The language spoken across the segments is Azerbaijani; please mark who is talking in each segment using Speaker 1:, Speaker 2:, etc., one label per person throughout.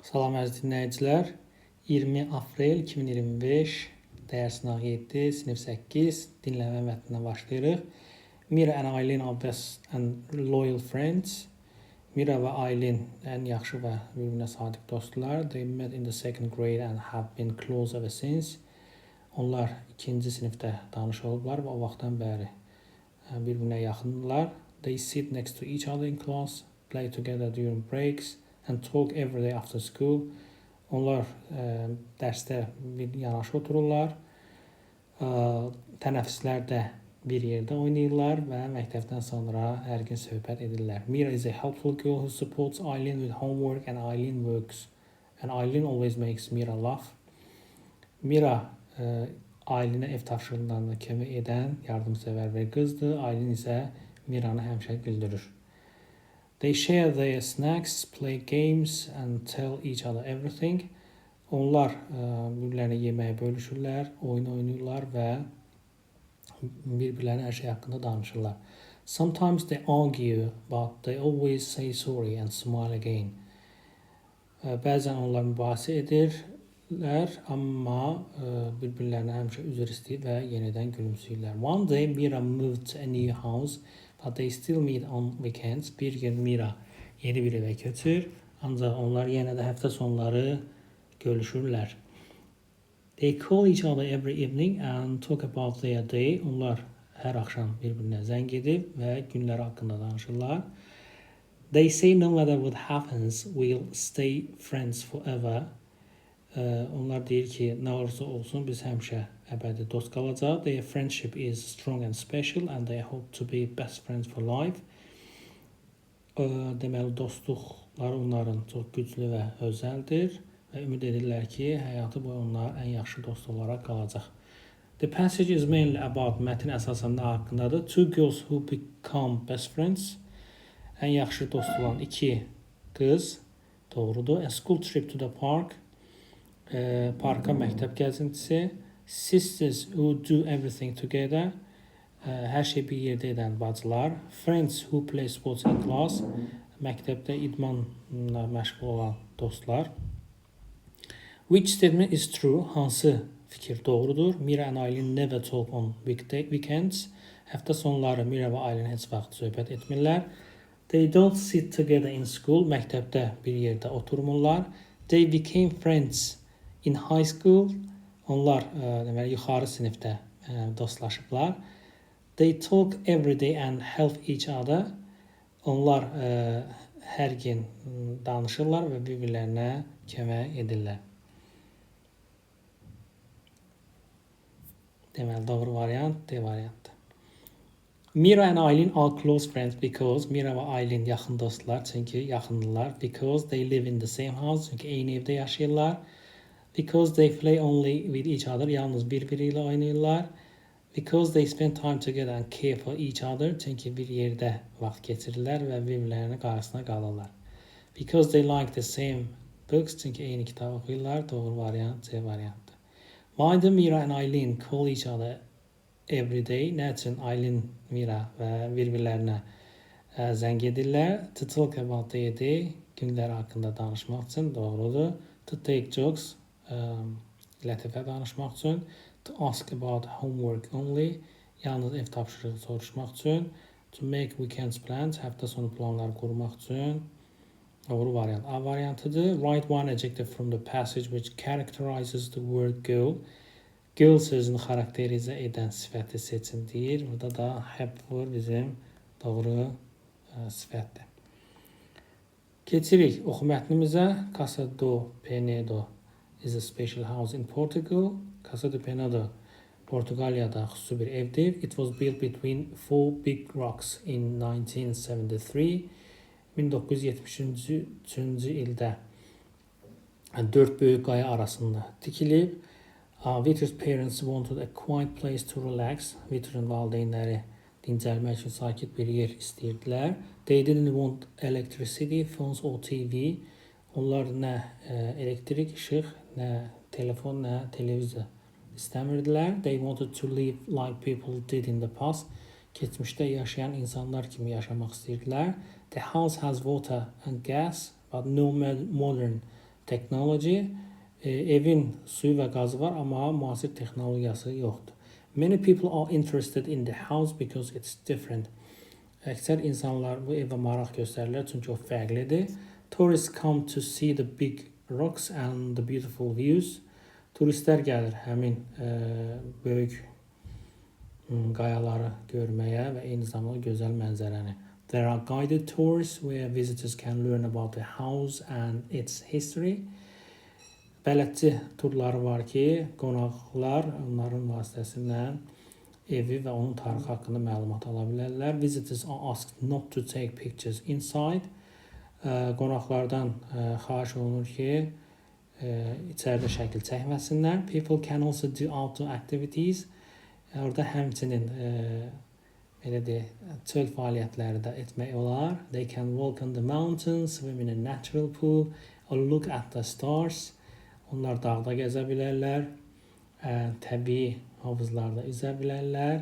Speaker 1: Salam əziz dinləyicilər. 20 aprel 2025, dərs sınaq 7, sinif 8, dinləmə mətninə başlayırıq. Mira and Aylin are best and loyal friends. Mira və Aylin ən yaxşı və bir-birinə sadiq dostlar. They met in the second grade and have been close ever since. Onlar ikinci sinifdə tanış olublar və o vaxtdan bəri bir-birinə yaxındırlar. They sit next to each other in class, play together during breaks and talk every day after school. Onlar dərsdə bir yanaşı otururlar, tənəffüslərdə bir yerdə oynayırlar və məktəbdən sonra hər gün söhbət edirlər. Mira is a helpful girl who supports Aylin with homework and Aylin works. And Aylin always makes Mira laugh. Mira Aylinə ev tapşırıqlarında kömək edən yardımsevər bir qızdır. Aylin isə Miranı həmişə güldürür. They share their snacks, play games and tell each other everything. Onlar bir-birlərinə yeməyi bölüşürlər, oyun oynayırlar və bir-birlərinə hər şey haqqında danışırlar. Sometimes they argue, but they always say sorry and smile again. Bəzən onlar mübahisə edirlər, amma bir-birlərinə həmişə üzr istəyir və yenidən gülümsəyirlər. One day Mira moved to a new house, but they still meet on weekends. Bir gün Mira yeni bir evə köçür, ancaq onlar yenə də həftə sonları görüşürlər. They call each other every evening and talk about their day. Onlar hər axşam bir-birinə zəng edib və günləri haqqında danışırlar. They say no matter what happens, we'll stay friends forever. Onlar deyir ki, nə olursa olsun biz həmişə əbədi dost qalacaq. Their friendship is strong and special and they hope to be best friends for life. Deməli, dostluqları onların çox güclü və özəldir və ümid edirlər ki, həyatı boyu onlar ən yaxşı dost olaraq qalacaq. The passage is mainly about mətin əsasında haqqındadır. Two girls who become best friends. Ən yaxşı dost olan iki qız, doğrudur. A school trip to the park. Parka məktəb gəzintisi. Sisters who do everything together. Hər şey bir yerdə edən bacılar. Friends who play sports in class. Məktəbdə idmanla məşğul olan dostlar. Which statement is true? Hansı fikir doğrudur? Mira and Aylin never talk on weekends. Həftə sonları Mira və Aylin heç vaxt söhbət etmirlər. They don't sit together in school. Məktəbdə bir yerdə oturmurlar. They became friends in high school. Onlar deməli yuxarı sinifdə dostlaşıblar. They talk every day and help each other. Onlar hər gün danışırlar və bir-birlərinə kömək edirlər. Deməli, doğru variant D variantdır. Mira and Aylin are close friends because Mira və Aylin yaxın dostlar, çünki yaxındırlar. Because they live in the same house, çünki eyni evdə yaşayırlar. Because they play only with each other, yalnız bir-biri ilə oynayırlar. Because they spend time together and care for each other, çünki bir yerdə vaxt keçirirlər və bir-birlərinin qarşısına qalırlar. Because they like the same books, çünki eyni kitab oxuyurlar. Doğru variant C variantdır. Why do Mira and Aylin call each other every day? Nə üçün Aylin, Mira və bir-birlərinə zəng edirlər? To talk about their day, günləri haqqında danışmaq üçün, doğrudur. To take jokes, lətifə danışmaq üçün. To ask about homework only, yalnız ev tapşırığı soruşmaq üçün. To make weekends plans, həftə sonu planlar qurmaq üçün. Doğru variant A variantıdır. Write one adjective from the passage which characterizes the word girl. Girl sözünü xarakterizə edən sifəti seçin deyir. Burada da helpful bizim doğru sifətdir. Keçirik oxu mətnimizə. Casa do Penedo is a special house in Portugal. Casa do Penedo Portugaliyada xüsusi bir evdir. It was built between four big rocks in 1973. 1973-cü ildə 4 böyük qaya arasında tikilib. Victor's parents wanted a quiet place to relax. Victor'ın valideynləri dincəlmək üçün sakit bir yer istəyirdilər. They didn't want electricity, phones or TV. Onlar nə elektrik, işıq, nə telefon, nə televiziya istəmirdilər. They wanted to live like people did in the past. Keçmişdə yaşayan insanlar kimi yaşamaq istəyirdilər. The house has water and gas, but no modern Technology. Evin suyu və qazı var, amma müasir texnologiyası yoxdur. Many people are interested in the house because it's different. Əksər insanlar bu evə maraq göstərirlər çünki o fərqlidir. Tourists come to see the big rocks and the beautiful views. Turistlər gəlir həmin böyük qayaları görməyə və eyni zamanda gözəl mənzərəni. There are guided tours where visitors can learn about the house and its history. Bələdçi turları var ki, qonaqlar onların vasitəsilə evi və onun tarixi haqqında məlumat ala bilərlər. Visitors are asked not to take pictures inside. Qonaqlardan xahiş olunur ki, içəridə şəkil çəkməsinlər. People can also do outdoor activities. Orada həmçinin belə deyək, çöl fəaliyyətləri də etmək olar. They can walk on the mountains, swim in a natural pool, or look at the stars. Onlar dağda gəzə bilərlər, təbii havuzlarda üzə bilərlər,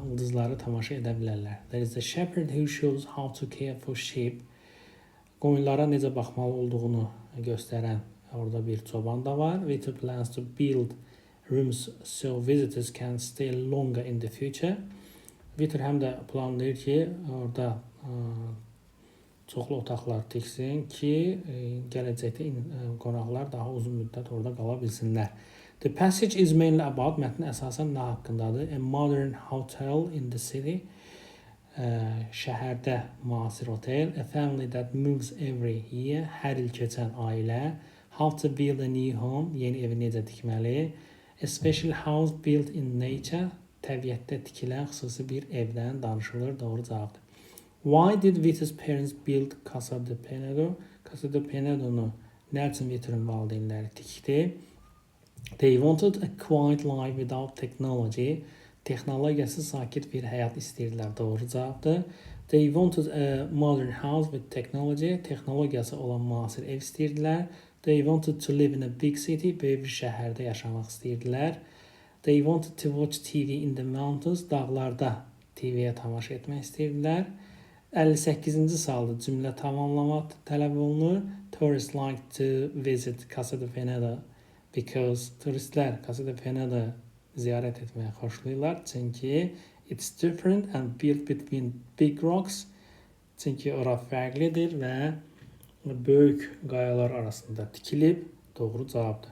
Speaker 1: ulduzları tamaşa edə bilərlər. There is a shepherd who shows how to care for sheep. Qoyunlara necə baxmalı olduğunu göstərən orada bir çoban da var. Victor plans to build rooms so visitors can stay longer in the future. Victor həm də planlayır ki, orada çoxlu otaqlar tiksin ki, gələcəkdə qonaqlar daha uzun müddət orada qala bilsinlər. The passage is mainly about, mətn əsasən nə haqqındadır? A modern hotel in the city. Şəhərdə müasir otel. A family that moves every year. Hər il keçən ailə. How to build a new home. Yeni evi necə tikməli. A special house built in nature. Təbiətdə tikilən xüsusi bir evdən danışılır. Doğru cavabdır. Why did Victor's parents build Casa de Penedo? Casa de Penedo'nu nə üçün Victor'un valideynləri tikdi? They wanted a quiet life without technology. Texnologiyasız sakit bir həyat istəyirdilər. Doğru cavabdır. They wanted a modern house with technology. Texnologiyası olan müasir ev istəyirdilər. They wanted to live in a big city. Böyük bir şəhərdə yaşamaq istəyirdilər. They wanted to watch TV in the mountains. Dağlarda TV-yə tamaşa etmək istəyirdilər. 58-ci salda cümlə tamamlamaq tələb olunur. Tourists like to visit Casa de Penedo because turistlər Casa de Penedo ziyarət etməyə xoşlayırlar. Çünki it's different and built between big rocks. Çünki ora fərqlidir və böyük qayalar arasında tikilib. Doğru cavabdır.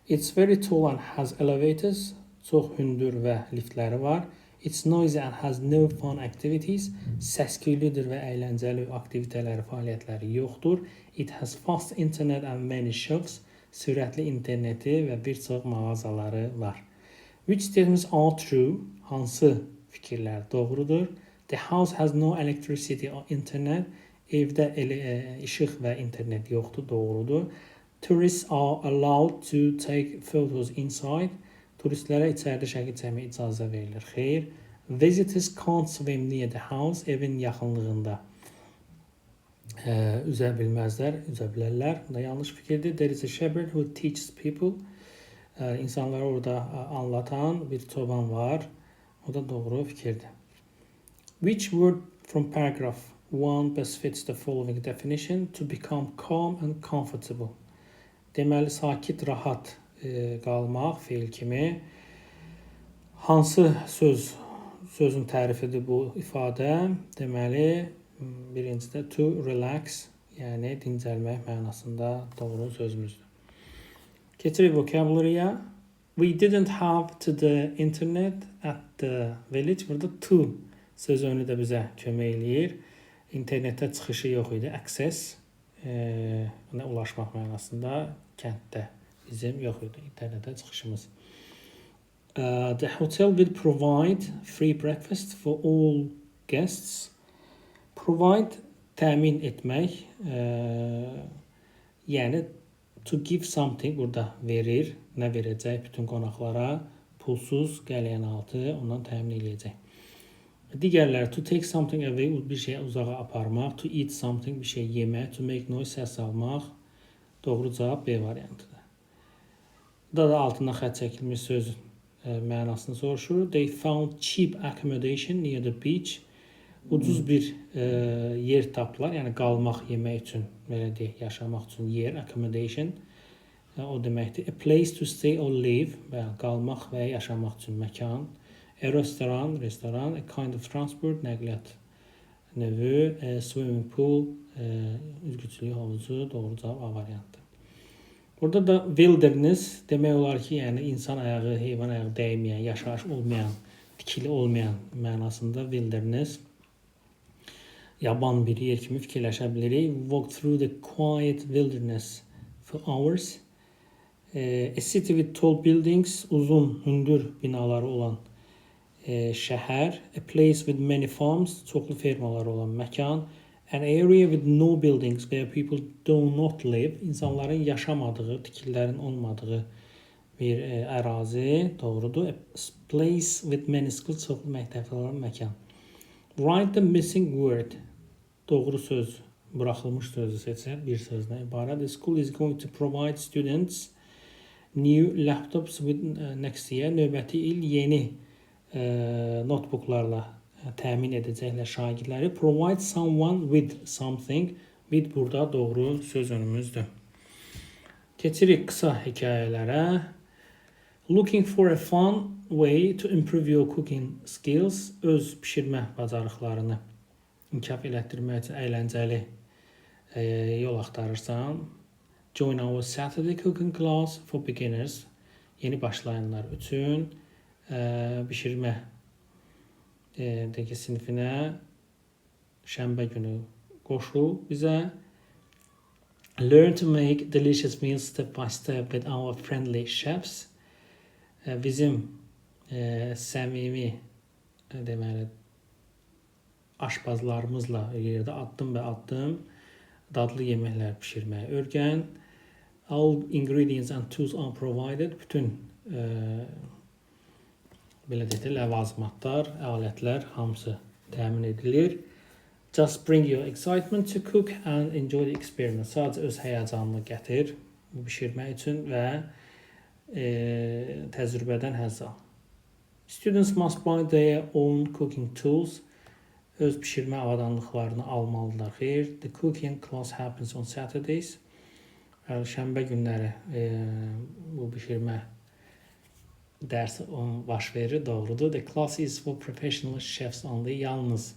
Speaker 1: It's very tall and has elevators. Çox hündür və liftləri var. It's noisy and has no fun activities. Səs-küylüdür və əyləncəli aktivitələri, fəaliyyətləri yoxdur. It has fast internet and many shops. Sürətli interneti və bir çox mağazaları var. Which statements are true? Hansı fikirlər doğrudur? The house has no electricity or internet. Evdə işıq və internet yoxdur, doğrudur. Tourists are allowed to take photos inside. Turistlərə içəridə şəkil çəkməyə icazə verilir. Xeyr. Visitors can't swim near the house. Evin yaxınlığında üzə bilməzlər, üzə bilərlər. Bu da yanlış fikirdir. There is a shepherd who teaches people. İnsanlara orada anlatan bir çoban var. O da doğru fikirdir. Which word from paragraph 1 best fits the following definition? To become calm and comfortable. Deməli, sakit, rahat qalmaq feil kimi. Hansı sözün tərifidir bu ifadə? Deməli, birincidə to relax, yəni dincəlmək mənasında doğru sözümüzdür. Keçirik vocabulary-ya. We didn't have to the internet at the village. Burada to sözünü də bizə kömək eləyir. İnternetə çıxışı yox idi. Access, ulaşmaq mənasında kənddə bizim yox idi. İnternetə çıxışımız. The hotel will provide free breakfast for all guests. Provide, təmin etmək, yəni to give something burada verir. Nə verəcək bütün qonaqlara? Pulsuz qəlyanaltı ondan təmin edəcək. Digərləri to take something away, bir şeyə uzağa aparmaq. To eat something, bir şey yemək. To make noise, səs almaq. Doğru cavab B variantıdır. Burada da altından xətt çəkilmiş sözün mənasını soruşur. They found cheap accommodation near the beach. ucuz bir yer tapdılar. Yəni qalmaq, yemək üçün, belə deyək, yaşamaq üçün yer, accommodation. O deməkdir. A place to stay or live, qalmaq və yaşamaq üçün məkan. A restoran, a kind of transport, nəqliyyat növü, a swimming pool, üzgüçülük havuzu, doğru cavab A variantı. Burada da wilderness demək olar ki, yəni insan ayağı, heyvan ayağı dəyməyən, yaşayış olmayan, tikili olmayan mənasında wilderness. Yaban bir yer kimi fikirləşə bilirik. Walk through the quiet wilderness for hours. A city with tall buildings, uzun, hündür binaları olan şəhər. A place with many farms, çoxlu fermaları olan məkan. An area with no buildings where people do not live, insanların yaşamadığı, tikililərin olmadığı bir ərazi, doğrudur. A place with many schools, çoxlu məktəblər olan məkan. Write the missing word, doğru söz, buraxılmış sözü seçək, bir sözdən ibarət. The school is going to provide students new laptops with next year. Növbəti il yeni notebooklarla təmin edəcəklər şagirdləri. Provide someone with something. With burada doğru söz önümüzdür. Keçirik qısa hekayələrə. Looking for a fun way to improve your cooking skills. Öz pişirmə bacarıqlarını inkişaf elətdirmək üçün əyləncəli yol axtarırsan. Join our Saturday cooking class for beginners. Yeni başlayanlar üçün pişirmə sinifinə şənbə günü qoşul bizə. Learn to make delicious meals step by step with our friendly chefs. Bizim səmimi deməli aşpazlarımızla yerdə addım və addım dadlı yeməklər pişirməyi öyrən. All ingredients and tools are provided. Bütün belə deyək, ləvazimatlar, alətlər hamısı təmin edilir. Just bring your excitement to cook and enjoy the experience. Sadəcə öz həyəcanını gətir bu pişirmək üçün və təcrübədən həzz al. Students must buy their own cooking tools. Öz pişirmə avadanlıqlarını almalılar. Xeyr, the cooking class happens on Saturdays. Şənbə günləri bu pişirmə dərsi baş verir, doğrudur. The class is for professional chefs only. Yalnız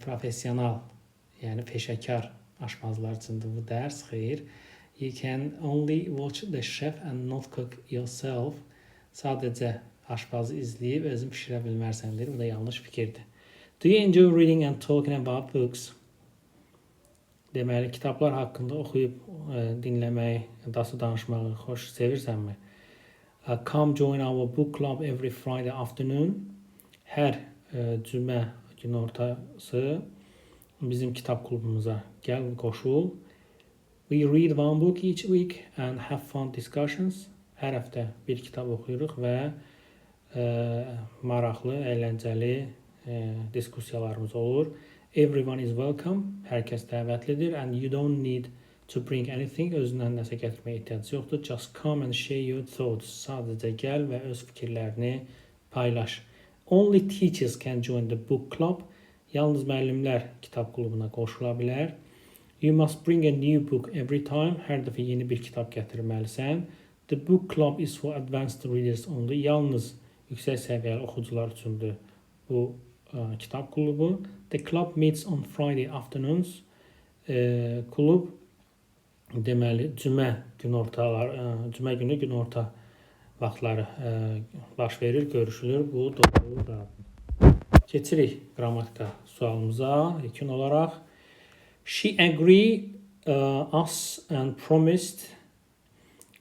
Speaker 1: professional, yəni peşəkar aşpazlar üçündür bu dərs. Xeyr. You can only watch the chef and not cook yourself. Sadəcə aşpazı izləyib özün pişirə bilmərsən deyir. Bu da yanlış fikirdir. Do you enjoy reading and talking about books? Deməli, kitablar haqqında oxuyub dinləməyi, danışmağı xoş sevirsənmi? Come join our book club every Friday afternoon. Hər cümə günortası bizim kitab klubumuza gəl, qoşul. We read one book each week and have fun discussions. Hər həftə bir kitab oxuyuruq və maraqlı, əyləncəli diskussiyalarımız olur. Everyone is welcome. Hər kəs dəvətlidir. And you don't need to bring anything. Özündən nəsə gətirməyə ehtiyac yoxdur. Just come and share your thoughts. Sadəcə gəl və öz fikirlərini paylaş. Only teachers can join the book club. Yalnız müəllimlər kitab klubuna qoşula bilər. You must bring a new book every time. Hər dəfə yeni bir kitab gətirməlisən. The book club is for advanced readers only. Yalnız yüksək səviyyəli oxucular üçündür bu kitab klubu. The club meets on Friday afternoons. Klub deməli cümə günü günorta vaxtları baş verir, görüşülür. Bu doğrudur. Keçirik qrammatika sualımıza ilkin olaraq. She agreed us and promised.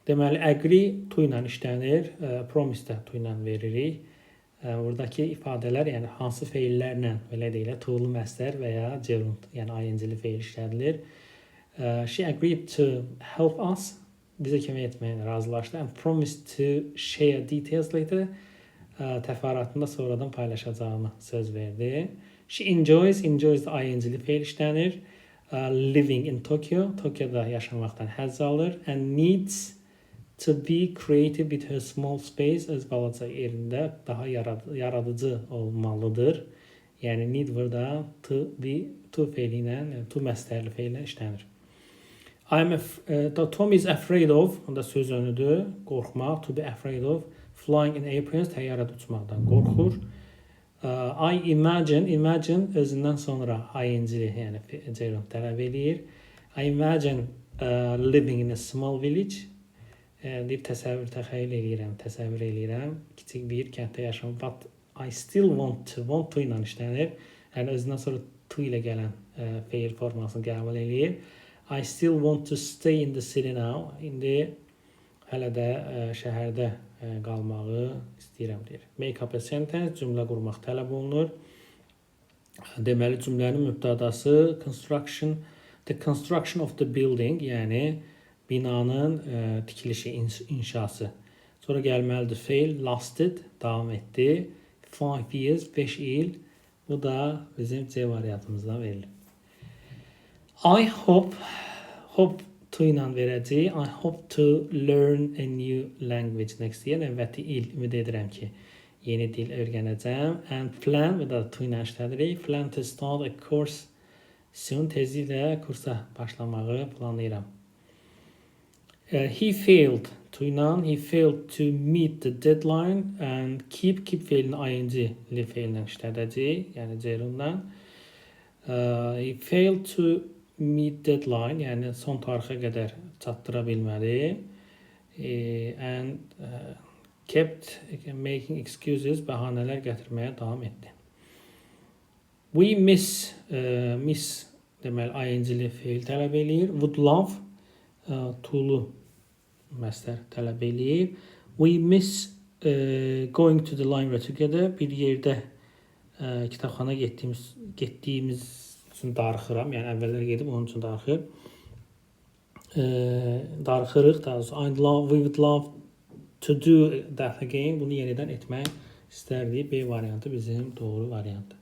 Speaker 1: Deməli agree tu ilə işlənir, promise də tu ilə veririk. Buradakı ifadələr, yəni hansı feillərlə, belə deyilə, tuğlu məsdər və ya gerund, yəni ing-li feil işlədilir. She agreed to help us, bizə kömək etməyə razılaşdı. And promised to share details later, təfərrüatında sonradan paylaşacağını söz verdi. She enjoys da ing-li feil işlənir. Living in Tokyo, Tokyoda yaşamaqdan həzz alır. And needs to be creative with her small space, öz balaca yerində daha yaradıcı olmalıdır. Yəni need burada to feili ilə, yəni to məstərli feillə işlənir. Tom is afraid of, onda söz önüdür, qorxmaq, to be afraid of, flying in airplanes, təyyarədə uçmaqdan qorxur. I imagine özündən sonra ing-li, yəni gerund tələb eləyir. I imagine living in a small village. Deyib təxəyyül eləyirəm, kiçik bir kənddə yaşam. But I still want to ilə işlənir. Yəni özündən sonra to ilə gələn feil formasını qəbul eləyir. I still want to stay in the city now. İndi hələ də şəhərdə qalmağı istəyirəm deyir. Make up a sentence, cümlə qurmaq tələb olunur. Deməli cümlənin mübtədası the construction of the building, yəni binanın tikilişi, inşası. Sonra gəlməlidir fail, lasted, davam etdi. 5 years, 5 il. Bu da bizim C variantımızdan verilir. I hope to ilə verəcək. I hope to learn a new language next year. Növbəti il ümid edirəm ki, yeni dil öyrənəcəm. And plan, bu da to ilə işlədirik. Plan to start a course soon. Tezliklə kursa başlamağı planlayıram. He failed to ilə, he failed to meet the deadline and keep feilini ing-li feillə işlədəcək, yəni gerundan. He failed to meet deadline, yəni son tarixə qədər çatdıra bilmədi. And kept making excuses, bəhanələr gətirməyə davam etdi. We miss deməli ing-li feil tələb eləyir. Would love to-lu məstər tələb eləyir. We miss going to the library together. Bir yerdə kitabxana getdiyimiz üçün darıxıram. Yəni əvvəllər gedib onun üçün darıxır. Darıxırıq. We would love to do that again. Bunu yenidən etmək istərdik. B variantı bizim doğru variantı.